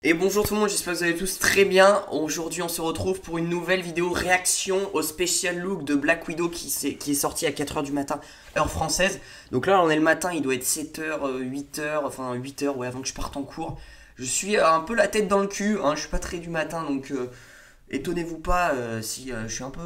Et bonjour tout le monde, j'espère que vous allez tous très bien. Aujourd'hui on se retrouve pour une nouvelle vidéo réaction au special look de Black Widow qui est sorti à 4h du matin, heure française. Donc là on est le matin, il doit être 7h, 8h, enfin 8h ouais, avant que je parte en cours. Je suis un peu la tête dans le cul, hein, je suis pas très du matin donc étonnez-vous pas si je suis un peu...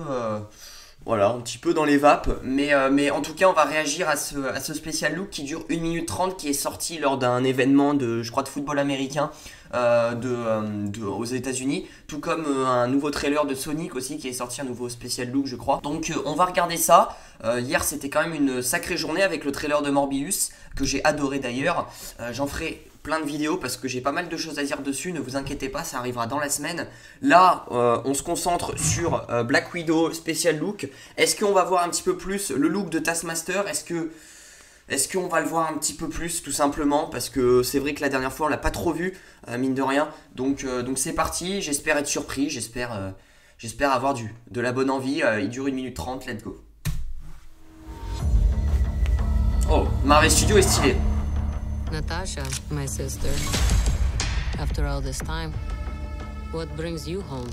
voilà, un petit peu dans les vapes, mais en tout cas on va réagir à ce spécial look qui dure 1 minute 30, qui est sorti lors d'un événement de, je crois, de football américain aux États-Unis, tout comme un nouveau trailer de Sonic aussi qui est sorti, un nouveau spécial look je crois. Donc on va regarder ça. Hier c'était quand même une sacrée journée avec le trailer de Morbius que j'ai adoré d'ailleurs. J'en ferai plein de vidéos parce que j'ai pas mal de choses à dire dessus, ne vous inquiétez pas, ça arrivera dans la semaine. Là, on se concentre sur Black Widow spécial look. Est-ce qu'on va voir un petit peu plus le look de Taskmaster? Est-ce qu'on va le voir un petit peu plus tout simplement? Parce que c'est vrai que la dernière fois on l'a pas trop vu, mine de rien. Donc c'est parti, j'espère être surpris, j'espère avoir de la bonne envie. Il dure 1 minute 30, let's go. Oh, Marvel Studios est stylé. Natasha, my sister. After all this time, what brings you home?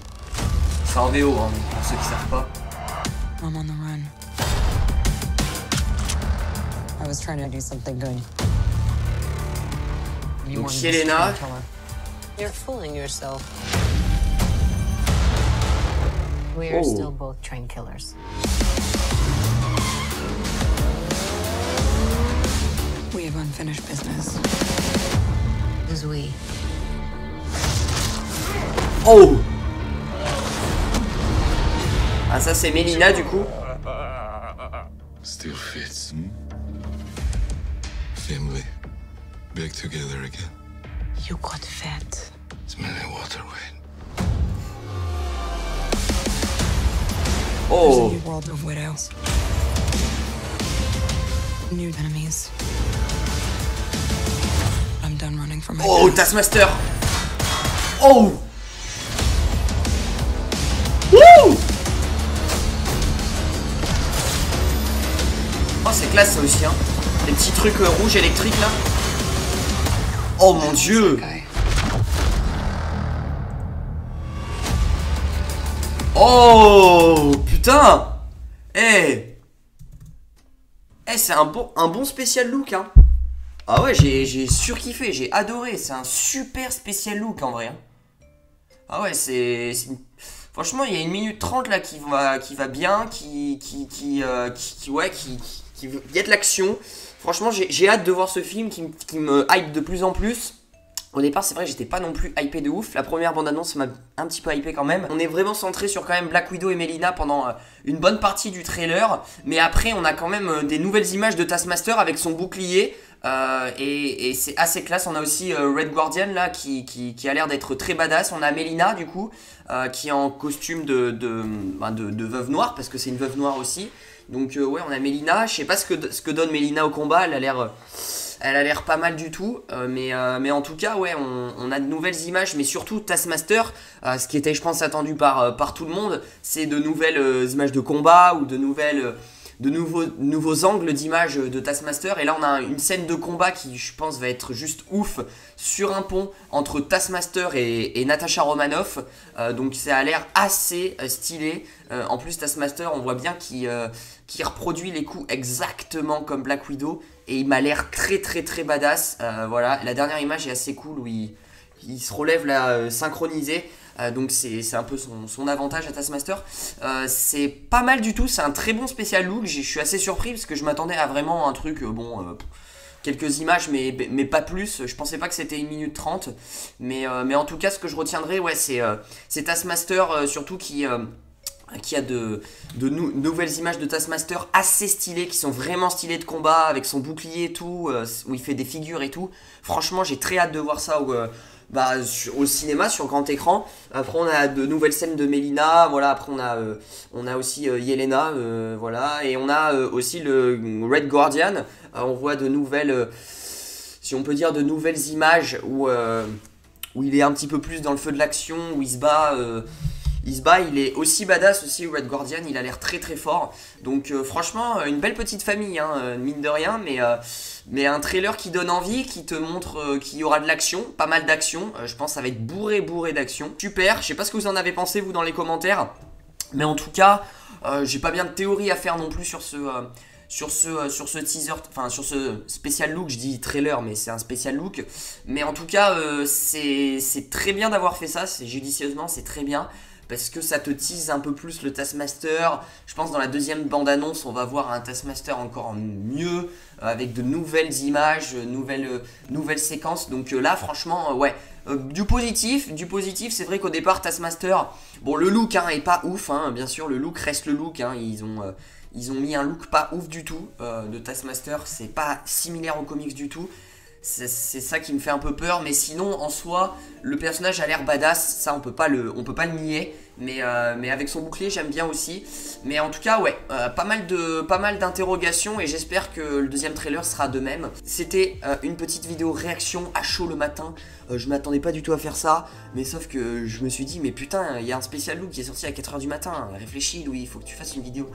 C'est en VO, hein, pour ceux qui savent pas. I'm on the run. I was trying to do something good. Donc Yelena. You're fooling yourself. We're still both trained killers. We have unfinished business. As we. Oh! Ah ça c'est Melina du coup. Still fits, hmm? Family, back together again. You got fat. Smelling water weight. Oh! There's a new world of widows. New enemies. I'm done running from my Oh, past. Taskmaster! Oh! Wouh! Oh, c'est classe ça aussi, hein. Les petits trucs rouges électriques là. Oh mon dieu! Guy. Oh! Putain! Eh! Eh, c'est un bon spécial look, hein. Ah ouais, j'ai surkiffé, j'ai adoré. C'est un super spécial look en vrai. Ah ouais, franchement, il y a 1 minute 30 là qui va bien, il y a de l'action. Franchement, j'ai hâte de voir ce film qui me hype de plus en plus. Au départ, c'est vrai que j'étais pas non plus hypé de ouf. La première bande-annonce m'a un petit peu hypé quand même. On est vraiment centré sur quand même Black Widow et Melina pendant une bonne partie du trailer. Mais après, on a quand même des nouvelles images de Taskmaster avec son bouclier. Et c'est assez classe. On a aussi Red Guardian là qui a l'air d'être très badass. On a Melina du coup qui est en costume de veuve noire parce que c'est une veuve noire aussi. Donc ouais, on a Melina. Je sais pas ce que donne Melina au combat. Elle a l'air pas mal du tout, mais en tout cas, ouais, on a de nouvelles images, mais surtout Taskmaster, ce qui était, je pense, attendu par tout le monde, c'est de nouvelles images de combat ou de nouveaux angles d'image de Taskmaster. Et là, on a une scène de combat qui, je pense, va être juste ouf sur un pont entre Taskmaster et Natasha Romanoff. Donc, ça a l'air assez stylé. En plus, Taskmaster, on voit bien qu'il reproduit les coups exactement comme Black Widow. Et il m'a l'air très badass. Voilà, la dernière image est assez cool où il se relève là synchronisé. Donc c'est un peu son avantage à Taskmaster. C'est pas mal du tout, c'est un très bon spécial look. Je suis assez surpris parce que je m'attendais à vraiment un truc, quelques images mais pas plus. Je pensais pas que c'était 1 minute 30. Mais en tout cas, ce que je retiendrai, ouais, c'est Taskmaster surtout qui a de nouvelles images de Taskmaster assez stylées, qui sont vraiment stylées de combat, avec son bouclier et tout, où il fait des figures et tout. Franchement, j'ai très hâte de voir ça au cinéma, sur grand écran. Après, on a de nouvelles scènes de Melina, voilà. Après, on a aussi Yelena, voilà. Et on a aussi le Red Guardian. On voit de nouvelles, si on peut dire, de nouvelles images où il est un petit peu plus dans le feu de l'action, où il se bat... il se bat, il est aussi badass aussi, Red Guardian, il a l'air très très fort. Donc franchement, une belle petite famille, hein, mine de rien, mais un trailer qui donne envie, qui te montre qu'il y aura de l'action, pas mal d'action. Je pense que ça va être bourré d'action. Super, je sais pas ce que vous en avez pensé vous dans les commentaires, mais en tout cas, j'ai pas bien de théorie à faire non plus sur ce teaser, enfin sur ce spécial look. Je dis trailer mais c'est un spécial look, mais en tout cas c'est très bien d'avoir fait ça, c'est judicieusement, c'est très bien parce que ça te tease un peu plus le Taskmaster. Je pense dans la deuxième bande-annonce on va voir un Taskmaster encore mieux, avec de nouvelles images, nouvelles séquences. Donc là franchement ouais, du positif, c'est vrai qu'au départ Taskmaster, bon le look hein, est pas ouf hein, bien sûr le look reste le look hein, ils ont mis un look pas ouf du tout de Taskmaster, c'est pas similaire aux comics du tout. C'est ça qui me fait un peu peur, mais sinon en soi le personnage a l'air badass, ça on peut pas le nier, mais avec son bouclier j'aime bien aussi. Mais en tout cas ouais, pas mal d'interrogations et j'espère que le deuxième trailer sera de même. C'était une petite vidéo réaction à chaud le matin, je m'attendais pas du tout à faire ça, mais sauf que je me suis dit mais putain il y a un spécial look qui est sorti à 4 h du matin, réfléchis Louis, il faut que tu fasses une vidéo.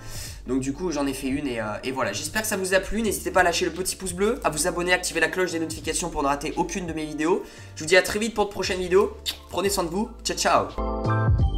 Donc du coup j'en ai fait une et voilà, j'espère que ça vous a plu, n'hésitez pas à lâcher le petit pouce bleu, à vous abonner, activer la cloche des notifications pour ne rater aucune de mes vidéos. Je vous dis à très vite pour de prochaines vidéos, prenez soin de vous, ciao ciao.